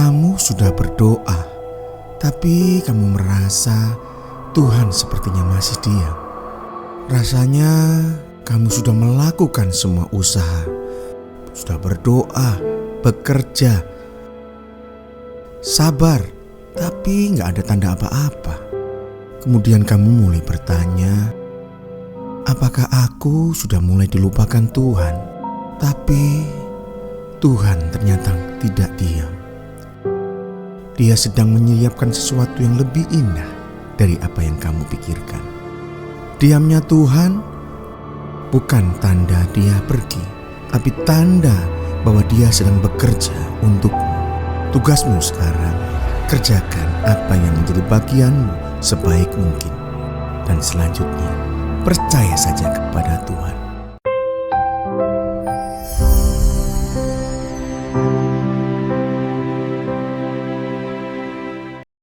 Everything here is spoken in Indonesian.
Kamu sudah berdoa, tapi kamu merasa Tuhan sepertinya masih diam. Rasanya kamu sudah melakukan semua usaha, sudah berdoa, bekerja, sabar, tapi gak ada tanda apa-apa. Kemudian kamu mulai bertanya, apakah aku sudah mulai dilupakan Tuhan? Tapi Tuhan ternyata tidak diam. Dia sedang menyiapkan sesuatu yang lebih indah dari apa yang kamu pikirkan. Diamnya Tuhan bukan tanda dia pergi, tapi tanda bahwa dia sedang bekerja untukmu. Tugasmu sekarang, kerjakan apa yang menjadi bagianmu sebaik mungkin. Dan selanjutnya, percaya saja kepada Tuhan.